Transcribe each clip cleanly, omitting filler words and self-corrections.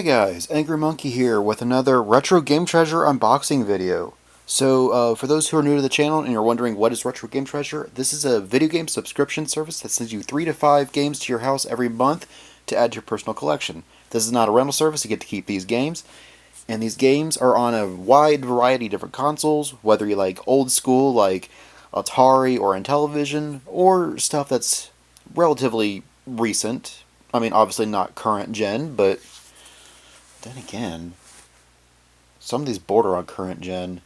Hey guys, Angry Monkey here with another Retro Game Treasure unboxing video. So, for those who are new to the channel and you're wondering what is Retro Game Treasure, this is a video game subscription service that sends you 3 to 5 games to your house every month to add to your personal collection. This is not a rental service, you get to keep these games. And these games are on a wide variety of different consoles, whether you like old school like Atari or Intellivision, or stuff that's relatively recent. I mean, obviously not current gen, but then again, some of these border on current gen.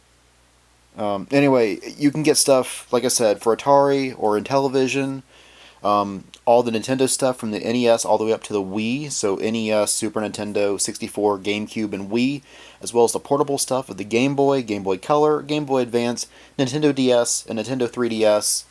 Anyway, you can get stuff, like I said, for Atari or Intellivision. All the Nintendo stuff from the NES all the way up to the Wii. So NES, Super Nintendo, 64, GameCube, and Wii. As well as the portable stuff of the Game Boy, Game Boy Color, Game Boy Advance, Nintendo DS, and Nintendo 3DS.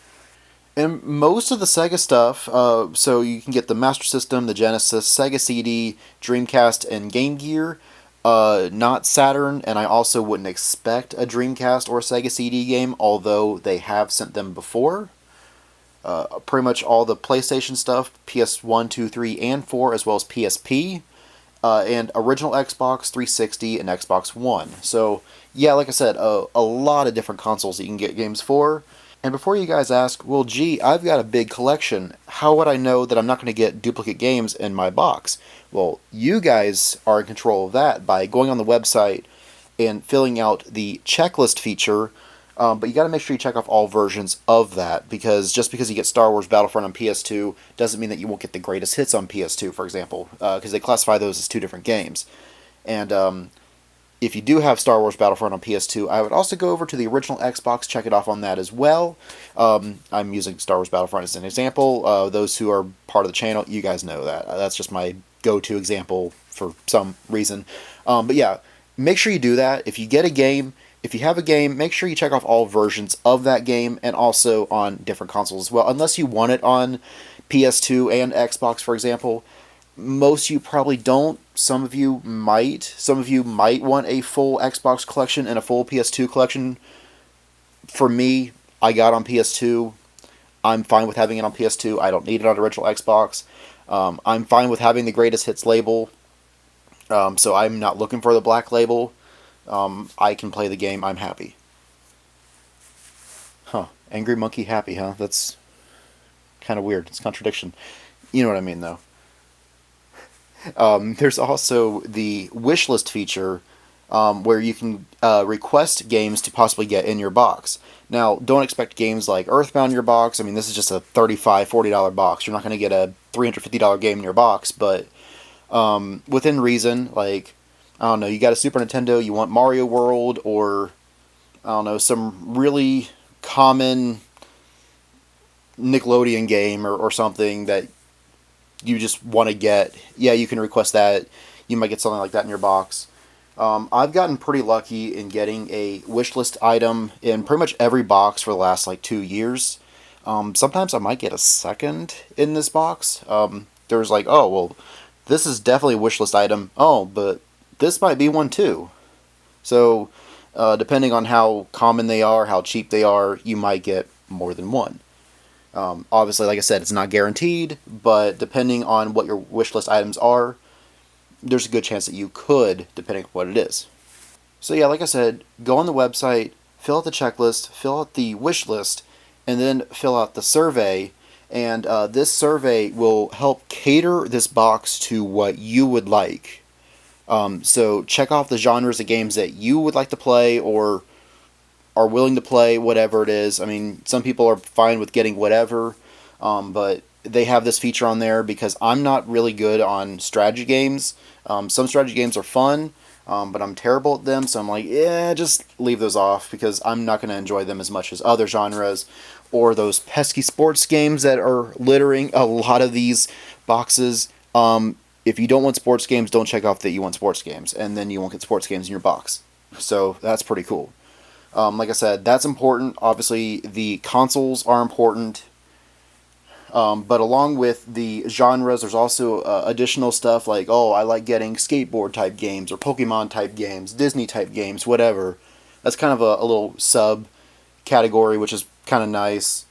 And most of the Sega stuff, so you can get the Master System, the Genesis, Sega CD, Dreamcast, and Game Gear. Not Saturn, and I also wouldn't expect a Dreamcast or Sega CD game, although they have sent them before. Pretty much all the PlayStation stuff, PS1, 2, 3, and 4, as well as PSP, and original Xbox 360 and Xbox One. So, yeah, like I said, a lot of different consoles that you can get games for. And before you guys ask, well, gee, I've got a big collection. How would I know that I'm not going to get duplicate games in my box? Well, you guys are in control of that by going on the website and filling out the checklist feature. But you got to make sure you check off all versions of that, because just because you get Star Wars Battlefront on PS2 doesn't mean that you won't get the greatest hits on PS2, for example, because they classify those as two different games. And if you do have Star Wars Battlefront on PS2, I would also go over to the original Xbox, check it off on that as well. I'm using Star Wars Battlefront as an example. Those who are part of the channel, you guys know that. That's just my go-to example for some reason. But yeah, make sure you do that. If you get a game, if you have a game, make sure you check off all versions of that game, and also on different consoles as well. Unless you want it on PS2 and Xbox, for example. Most of you probably don't. Some of you might. Some of you might want a full Xbox collection and a full PS2 collection. For me, I got on PS2. I'm fine with having it on PS2. I don't need it on original Xbox. I'm fine with having the greatest hits label. So I'm not looking for the black label. I can play the game. I'm happy. Huh. Angry Monkey happy, huh? That's kind of weird. It's a contradiction. You know what I mean, though. There's also the wishlist feature, where you can request games to possibly get in your box. Now, don't expect games like Earthbound in your box. I mean, this is just a $35, $40 box. You're not going to get a $350 game in your box, but within reason, like, I don't know, you got a Super Nintendo, you want Mario World, or, I don't know, some really common Nickelodeon game or something that you just want to get, yeah, you can request that. You might get something like that in your box. I've gotten pretty lucky in getting a wishlist item in pretty much every box for the last like 2 years. Sometimes I might get a second in this box. There's like, oh, well, this is definitely a wishlist item. Oh, but this might be one too. So, depending on how common they are, how cheap they are, you might get more than one. Obviously, like I said, it's not guaranteed, but depending on what your wishlist items are, there's a good chance that you could, depending on what it is. So yeah, like I said, go on the website, fill out the checklist, fill out the wish list, and then fill out the survey. And this survey will help cater this box to what you would like. So check off the genres of games that you would like to play, or are willing to play, whatever it is. I mean, some people are fine with getting whatever, but they have this feature on there because I'm not really good on strategy games. Some strategy games are fun, but I'm terrible at them, so I'm like, yeah, just leave those off, because I'm not going to enjoy them as much as other genres, or those pesky sports games that are littering a lot of these boxes. If you don't want sports games, don't check off that you want sports games, and then you won't get sports games in your box. So that's pretty cool. Like I said, that's important. Obviously, the consoles are important. But along with the genres, there's also additional stuff like, oh, I like getting skateboard-type games, or Pokemon-type games, Disney-type games, whatever. That's kind of a little sub-category, which is kind of nice.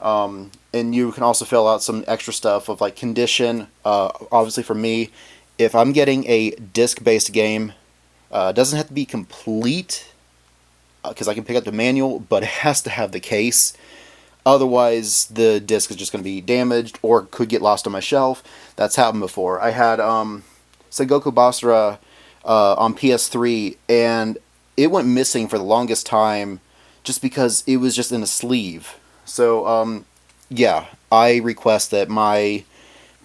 And you can also fill out some extra stuff of, like, condition. Obviously, for me, if I'm getting a disc-based game, it doesn't have to be complete, because I can pick up the manual, but it has to have the case. Otherwise, the disc is just going to be damaged or could get lost on my shelf. That's happened before. I had Sengoku Basara on PS3, and it went missing for the longest time just because it was just in a sleeve. So, yeah, I request that my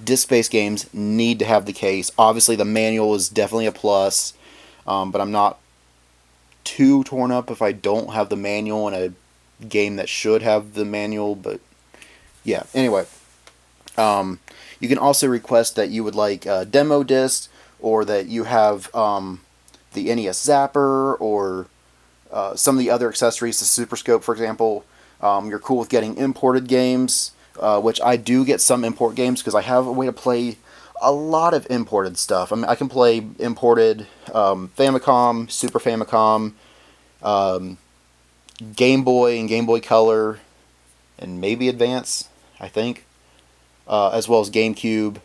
disc-based games need to have the case. Obviously, the manual is definitely a plus, but I'm not too torn up if I don't have the manual in a game that should have the manual. But yeah, anyway, you can also request that you would like demo discs, or that you have the NES Zapper, or some of the other accessories, the Super Scope, for example. You're cool with getting imported games, which I do get some import games because I have a way to play a lot of imported stuff. I mean, I can play imported Famicom, Super Famicom, Game Boy and Game Boy Color, and maybe Advance, I think, as well as GameCube.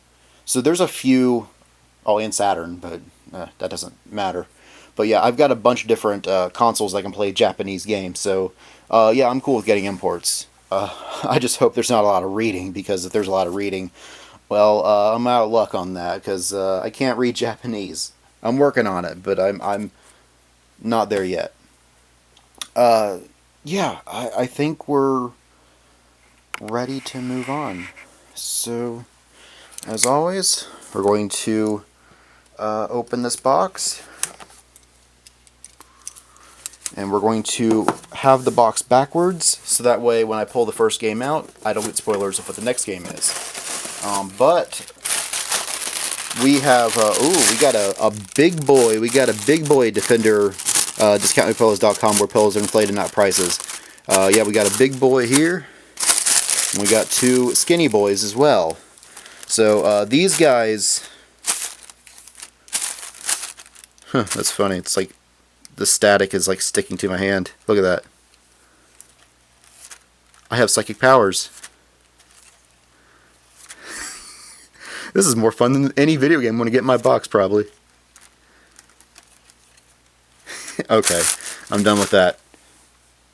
So there's a few, oh, and Saturn, but that doesn't matter. But yeah, I've got a bunch of different consoles that can play Japanese games. So yeah, I'm cool with getting imports. I just hope there's not a lot of reading, because if there's a lot of reading, well, I'm out of luck on that, because I can't read Japanese. I'm working on it, but I'm not there yet. Yeah, I think we're ready to move on. So, as always, we're going to open this box, and we're going to have the box backwards, so that way when I pull the first game out, I don't get spoilers of what the next game is. But we have, we got a big boy. We got a big boy Defender, discountmypillows.com, where pillows are inflated, not prices. Yeah, we got a big boy here, and we got two skinny boys as well. So these guys, that's funny. It's like the static is like sticking to my hand. Look at that. I have psychic powers. This is more fun than any video game I'm going to get in my box, probably. Okay, I'm done with that.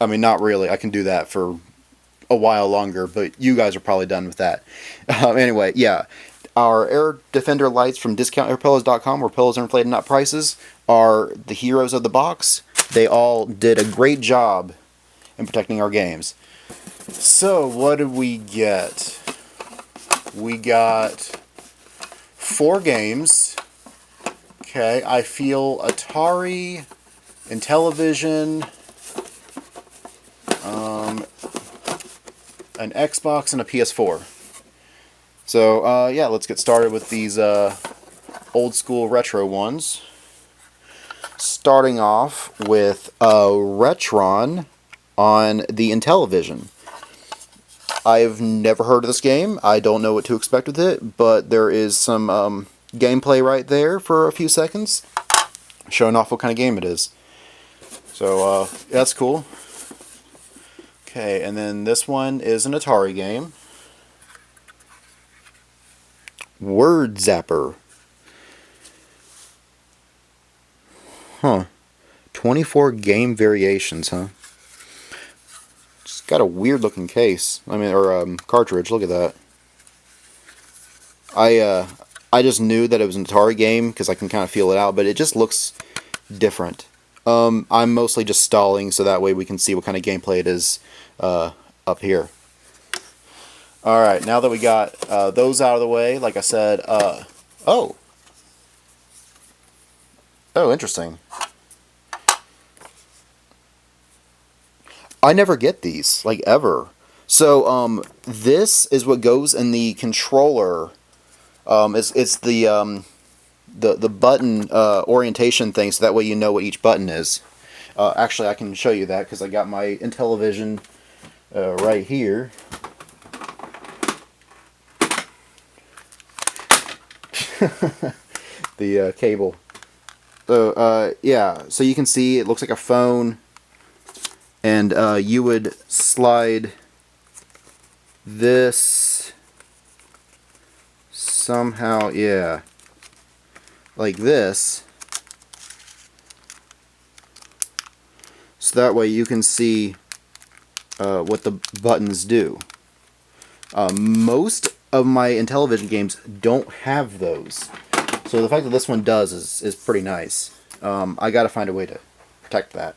I mean, not really. I can do that for a while longer, but you guys are probably done with that. Anyway, yeah. Our Air Defender lights from discountmypillows.com, where pillows are inflated, not prices, are the heroes of the box. They all did a great job in protecting our games. So, what did we get? We got 4 games. Okay, I feel Atari, Intellivision, an Xbox, and a PS4. So, yeah, let's get started with these old school retro ones. Starting off with Retron on the Intellivision. I've never heard of this game. I don't know what to expect with it, but there is some gameplay right there for a few seconds, showing off what kind of game it is. So, that's cool. Okay, and then this one is an Atari game. Word Zapper. Huh. 24 game variations, huh? It's got a weird looking case. I mean, or cartridge. Look at that. I just knew that it was an Atari game because I can kind of feel it out, but it just looks different. I'm mostly just stalling so that way we can see what kind of gameplay it is up here. Alright, now that we got those out of the way, like I said, oh, interesting. I never get these, like, ever. So, this is what goes in the controller. It's the button orientation thing, so that way you know what each button is. Actually, I can show you that, because I got my Intellivision right here. The cable. So, yeah, so you can see it looks like a phone, and you would slide this somehow, yeah. like this, so that way you can see what the buttons do. Most of my Intellivision games don't have those, so the fact that this one does is pretty nice. I gotta find a way to protect that.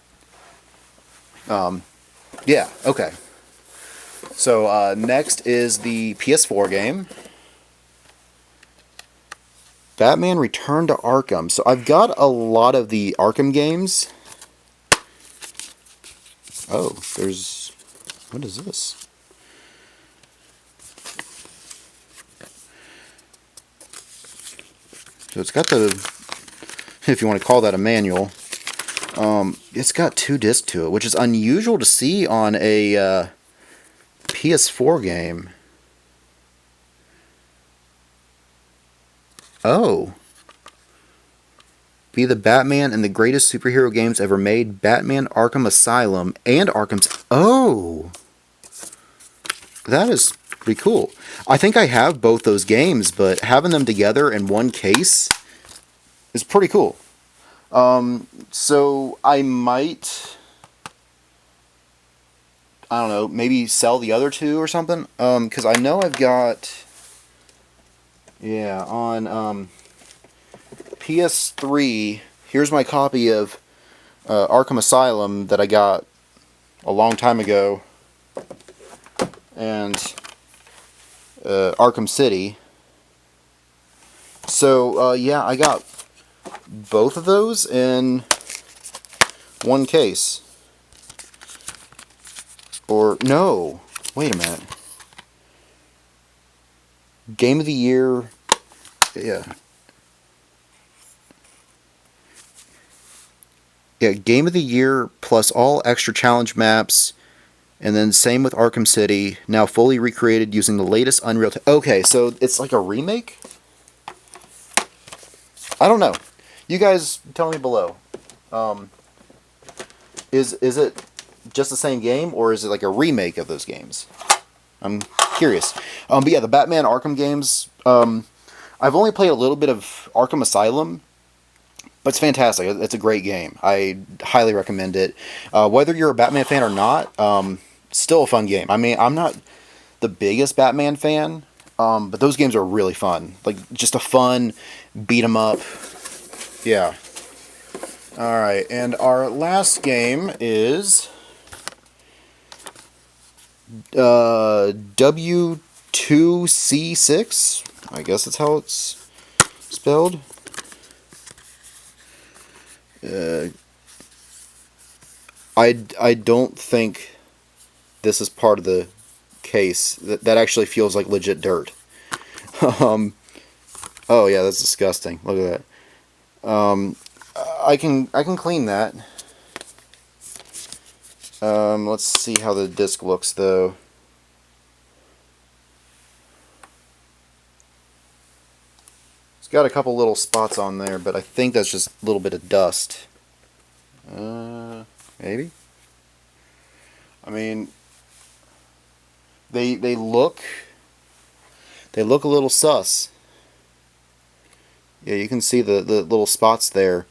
Yeah, okay. So next is the PS4 game, Batman Return to Arkham. So I've got a lot of the Arkham games. Oh, there's... what is this? So it's got the... if you want to call that a manual. It's got 2 discs to it, which is unusual to see on a PS4 game. Oh. Be the Batman in the greatest superhero games ever made, Batman Arkham Asylum, and Arkham's... oh! That is pretty cool. I think I have both those games, but having them together in one case is pretty cool. So I might... I don't know, maybe sell the other 2 or something? Because I know I've got... yeah, on PS3, here's my copy of Arkham Asylum that I got a long time ago, and Arkham City. So, yeah, I got both of those in one case. Or, no, wait a minute. Game of the Year, yeah. Yeah, Game of the Year plus all extra challenge maps, and then same with Arkham City, now fully recreated using the latest Unreal... okay, so it's like a remake? I don't know. You guys tell me below. Is it just the same game, or is it like a remake of those games? I'm curious. But yeah, the Batman Arkham games, I've only played a little bit of Arkham Asylum, but it's fantastic. It's a great game. I highly recommend it. Whether you're a Batman fan or not, still a fun game. I mean, I'm not the biggest Batman fan, but those games are really fun. Like, just a fun beat 'em up. Yeah. Alright, and our last game is W2C6. I guess that's how it's spelled. I don't think this is part of the case. That actually feels like legit dirt. Oh yeah, that's disgusting. Look at that. I can clean that. Let's see how the disc looks though. It's got a couple little spots on there, but I think that's just a little bit of dust. Maybe? I mean, they look a little sus. Yeah, you can see the little spots there,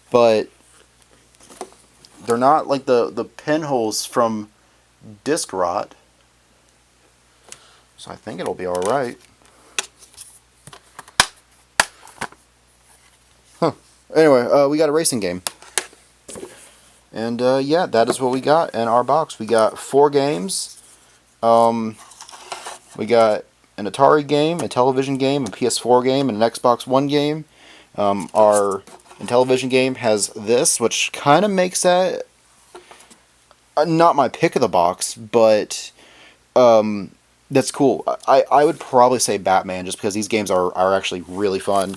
but they're not like the pinholes from disc rot. So I think it'll be alright. Huh. Anyway, we got a racing game. And yeah, that is what we got in our box. We got 4 games. We got an Atari game, a Intellivision game, a PS4 game, and an Xbox One game. Our Intellivision game has this, which kind of makes that not my pick of the box, but that's cool. I would probably say Batman, just because these games are actually really fun.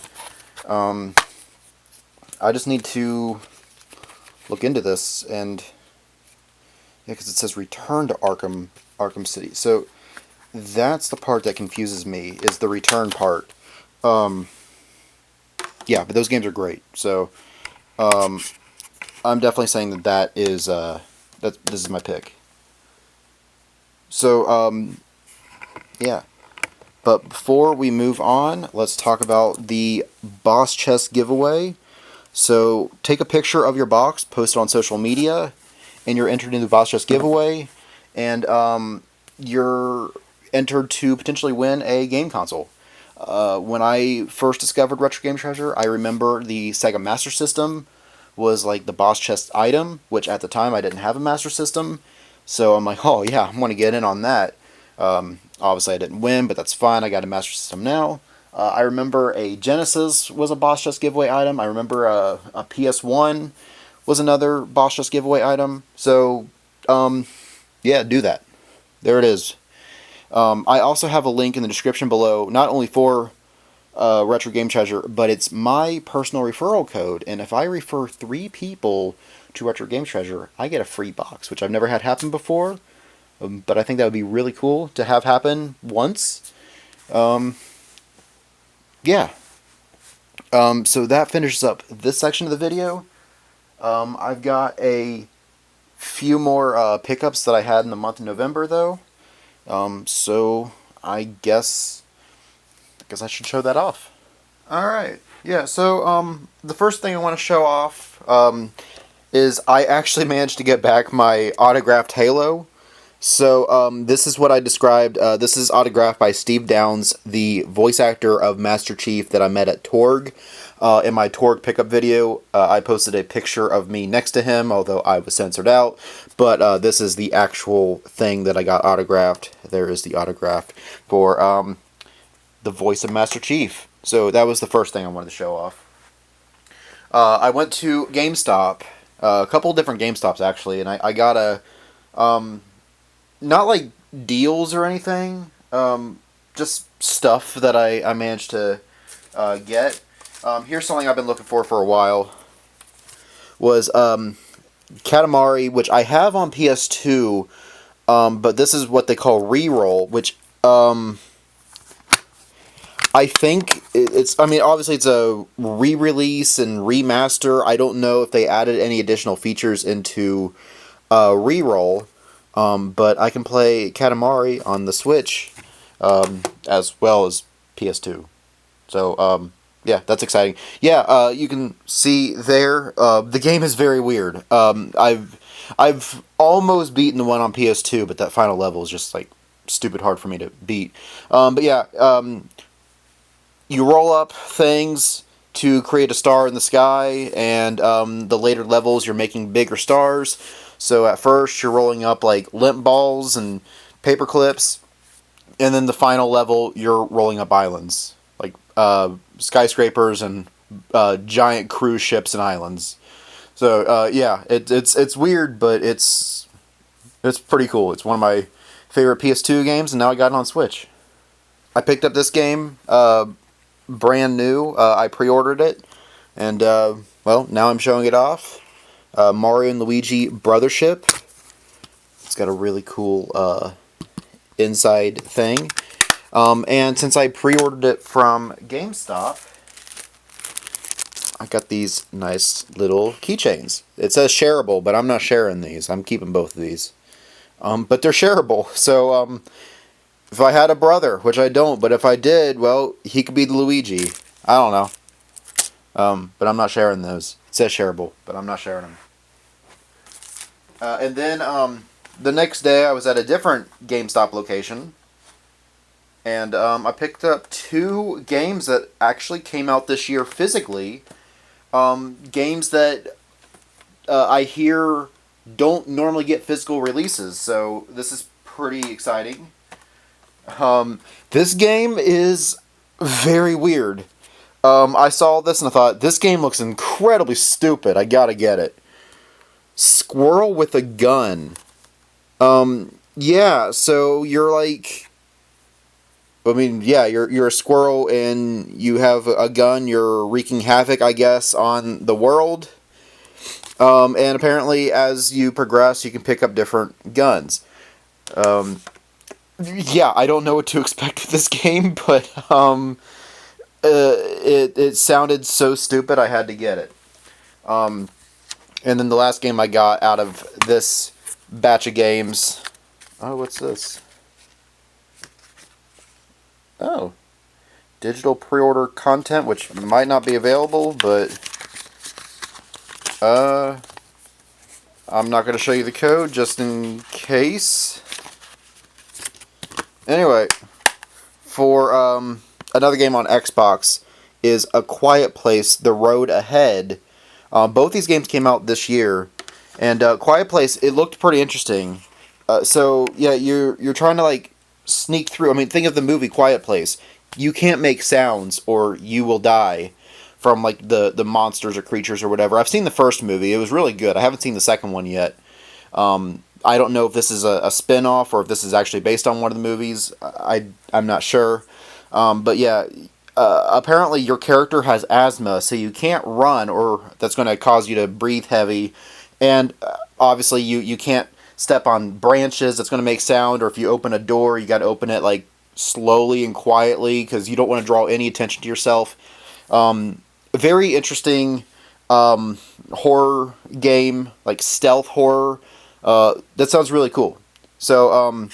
I just need to look into this, and yeah, because it says Return to Arkham City. So that's the part that confuses me, is the return part. Yeah, but those games are great. So I'm definitely saying that is this is my pick. So yeah, But before we move on, let's talk about the boss chest giveaway. So take a picture of your box, post it on social media, and you're entered into the boss chest giveaway, and you're entered to potentially win a game console. When I first discovered RetroGameTreasure, I remember the Sega Master System was like the boss chest item, which at the time I didn't have a Master System, so I'm like, oh yeah, I want to get in on that. Obviously I didn't win, but that's fine, I got a Master System now. I remember a Genesis was a boss chest giveaway item. I remember a PS1 was another boss chest giveaway item. So, yeah, do that. There it is. I also have a link in the description below, not only for Retro Game Treasure, but it's my personal referral code. And if I refer 3 people to Retro Game Treasure, I get a free box, which I've never had happen before. But I think that would be really cool to have happen once. Yeah. So that finishes up this section of the video. I've got a few more pickups that I had in the month of November, though. So I guess I should show that off. Alright, yeah, so the first thing I want to show off is I actually managed to get back my autographed Halo. So this is what I described. This is autographed by Steve Downes, the voice actor of Master Chief that I met at Torg. In my Torg pickup video, I posted a picture of me next to him, although I was censored out. But this is the actual thing that I got autographed. There is the autograph for the voice of Master Chief. So that was the first thing I wanted to show off. I went to GameStop, a couple different GameStops actually, and I got a, not like deals or anything, just stuff that I managed to get. Here's something I've been looking for a while. Was Katamari, which I have on PS2, but this is what they call Reroll, which I think it's, I mean, obviously it's a re-release and remaster. I don't know if they added any additional features into Reroll, but I can play Katamari on the Switch as well as PS2. So, yeah, that's exciting. Yeah, you can see there, the game is very weird. I've almost beaten the one on PS2, but that final level is just, like, stupid hard for me to beat. But yeah, you roll up things to create a star in the sky, and the later levels you're making bigger stars. So at first you're rolling up like lint balls and paper clips, and then the final level you're rolling up islands, like skyscrapers and giant cruise ships and islands. So yeah, it's weird, but it's pretty cool. It's one of my favorite PS2 games, and now I got it on Switch. I picked up this game brand new. I pre-ordered it, and well, now I'm showing it off. Mario and Luigi Brothership. It's got a really cool inside thing. And since I pre-ordered it from GameStop, I got these nice little keychains. It says shareable, but I'm not sharing these. I'm keeping both of these. But they're shareable, so if I had a brother, which I don't, but if I did, well, he could be the Luigi. I don't know. But I'm not sharing those. It says shareable, but I'm not sharing them. And then the next day I was at a different GameStop location, and I picked up 2 games that actually came out this year physically. Games that I hear don't normally get physical releases, so this is pretty exciting. This game is very weird. I saw this and I thought, this game looks incredibly stupid. I gotta get it. Squirrel with a gun. Yeah, so you're like, I mean, yeah, you're a squirrel and you have a gun. You're wreaking havoc, I guess, on the world. And apparently, as you progress, you can pick up different guns. Yeah, I don't know what to expect with this game, but it sounded so stupid I had to get it. And then the last game I got out of this batch of games... Oh, what's this? Oh, digital pre-order content, which might not be available, but I'm not going to show you the code just in case. Anyway, for another game on Xbox is A Quiet Place: The Road Ahead. Both these games came out this year, and Quiet Place, it looked pretty interesting. So yeah, you're trying to like sneak through. I mean, think of the movie Quiet Place. You can't make sounds or you will die from like the monsters or creatures or whatever. I've seen the first movie. It was really good. I haven't seen the second one yet. I don't know if this is a spin-off or if this is actually based on one of the movies. I'm not sure. But yeah, apparently your character has asthma, so you can't run, or that's going to cause you to breathe heavy. And obviously you can't step on branches that's going to make sound, or if you open a door, you got to open it like slowly and quietly because you don't want to draw any attention to yourself. Very interesting horror game, like stealth horror. That sounds really cool. So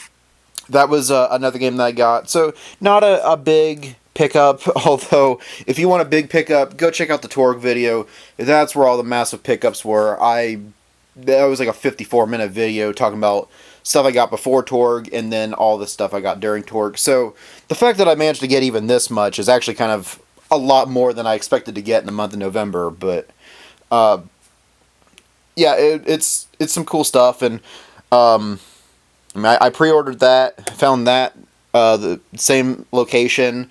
that was another game that I got. So not a big pickup, although if you want a big pickup, go check out the Torg video. That's where all the massive pickups were. That was like a 54-minute video talking about stuff I got before Torg and then all the stuff I got during Torg. So the fact that I managed to get even this much is actually kind of a lot more than I expected to get in the month of November. But yeah, it's some cool stuff, and I mean, I pre-ordered that, found that the same location,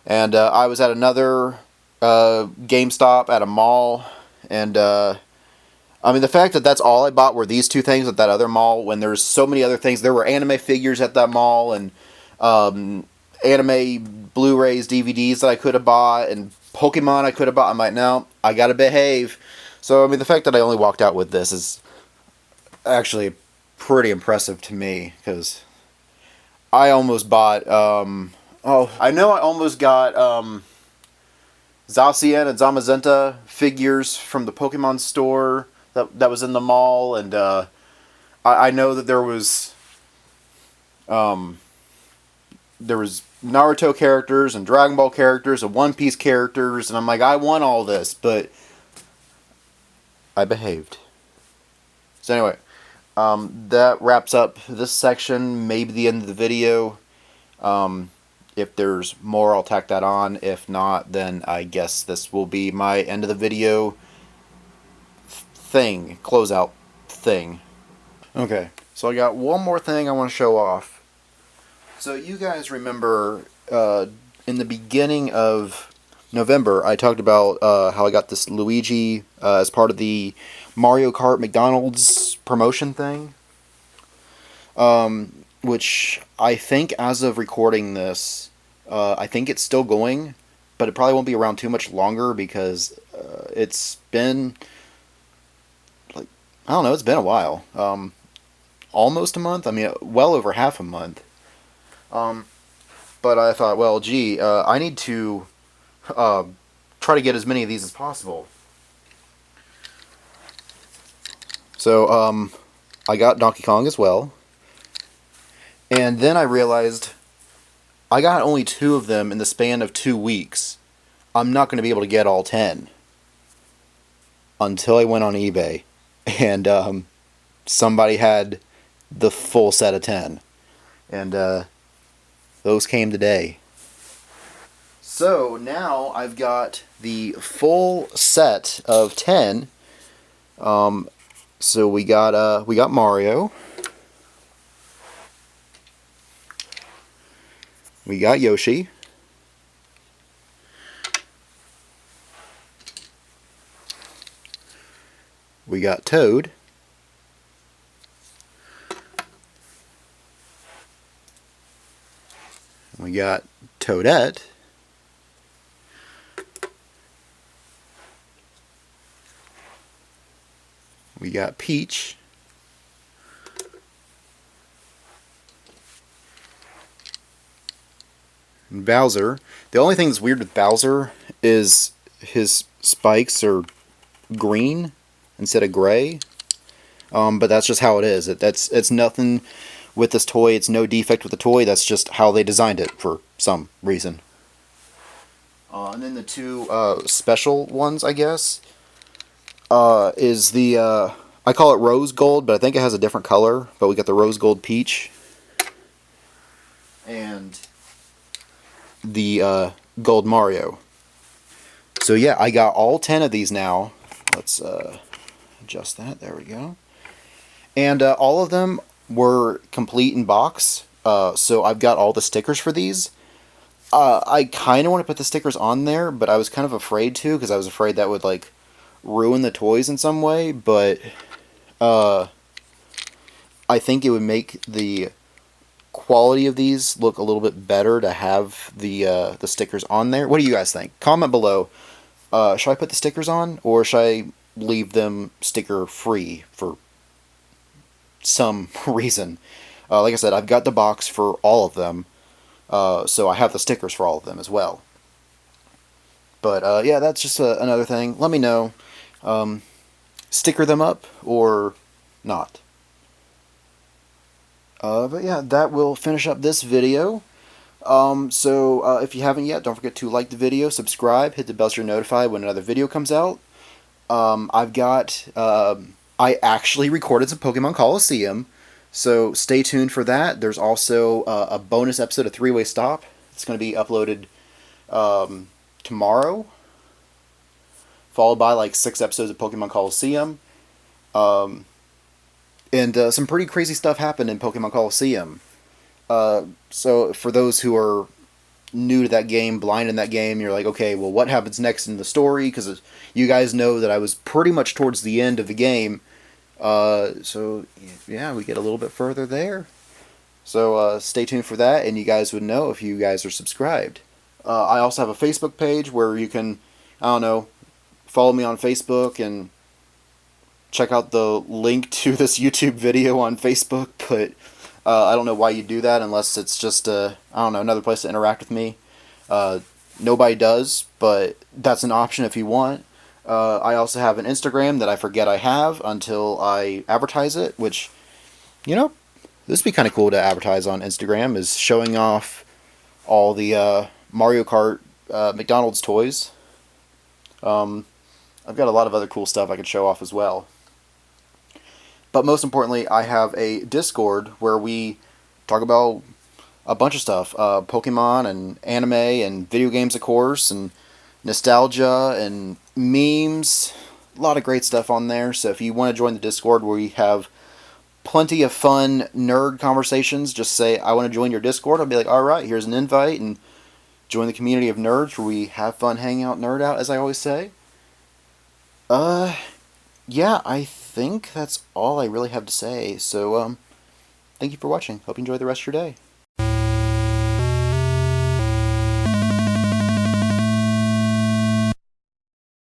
and I was at another GameStop at a mall, and I mean, the fact that that's all I bought were these two things at that other mall, when there's so many other things. There were anime figures at that mall, and anime Blu-rays, DVDs that I could have bought, and Pokemon I could have bought. I'm like, no, I gotta behave. So, I mean, the fact that I only walked out with this is actually pretty impressive to me, because I almost bought, I know I almost got, Zacian and Zamazenta figures from the Pokemon store that was in the mall, and I know that there was Naruto characters and Dragon Ball characters and One Piece characters, and I'm like, I want all this, but I behaved. So anyway, that wraps up this section, maybe the end of the video. If there's more, I'll tack that on. If not, then I guess this will be my end of the video thing, closeout thing. Okay, so I got one more thing I want to show off. So you guys remember in the beginning of November, I talked about how I got this Luigi as part of the Mario Kart McDonald's promotion thing. Which I think, as of recording this, I think it's still going, but it probably won't be around too much longer because it's been, like, I don't know, it's been a while. Almost a month? I mean, well over half a month. But I thought, well, gee, I need to try to get as many of these as possible. So, I got Donkey Kong as well. And then I realized I got only 2 of them in the span of 2 weeks. I'm not going to be able to get all 10. Until I went on eBay. And somebody had the full set of 10. And those came today. So now I've got the full set of 10. So we got Mario. We got Yoshi. We got Toad. We got Toadette. We got Peach. And Bowser. The only thing that's weird with Bowser is his spikes are green instead of gray. But that's just how it is. It's nothing with this toy. It's no defect with the toy. That's just how they designed it for some reason. And then the two special ones, I guess, is the I call it rose gold, but I think it has a different color. But we got the rose gold peach and the gold Mario. So yeah, I got all 10 of these now. Let's adjust that. There we go. And all of them were complete in box. So I've got all the stickers for these. I kind of want to put the stickers on there, but I was kind of afraid to, because I was afraid that would like ruin the toys in some way. But I think it would make the quality of these look a little bit better to have the stickers on there. What do you guys think? Comment below. Should I put the stickers on, or should I leave them sticker free for some reason? Like I said, I've got the box for all of them, so I have the stickers for all of them as well. But yeah, that's just another thing. Let me know. Sticker them up or not. But yeah, that will finish up this video. So if you haven't yet, don't forget to like the video, subscribe, hit the bell so you're notified when another video comes out. I've got, I actually recorded some Pokemon Coliseum, so stay tuned for that. There's also a bonus episode of Three-Way Stop. It's going to be uploaded tomorrow, followed by like 6 episodes of Pokemon Coliseum. And some pretty crazy stuff happened in Pokemon Coliseum. So for those who are new to that game, blind in that game, you're like, okay, well, what happens next in the story? Because you guys know that I was pretty much towards the end of the game. So yeah, we get a little bit further there. So stay tuned for that, and you guys would know if you guys are subscribed. I also have a Facebook page where you can, I don't know, follow me on Facebook and check out the link to this YouTube video on Facebook, but I don't know why you do that unless it's just, I don't know, another place to interact with me. Nobody does, but that's an option if you want. I also have an Instagram that I forget I have until I advertise it, which, you know, this would be kind of cool to advertise on Instagram, is showing off all the Mario Kart McDonald's toys. I've got a lot of other cool stuff I could show off as well. But most importantly, I have a Discord where we talk about a bunch of stuff. Pokemon and anime and video games, of course, and nostalgia and memes. A lot of great stuff on there. So if you want to join the Discord where we have plenty of fun nerd conversations, just say, I want to join your Discord. I'll be like, alright, here's an invite, and join the community of nerds where we have fun, hang out, nerd out, as I always say. Yeah, I think that's all I really have to say. So, thank you for watching. Hope you enjoy the rest of your day.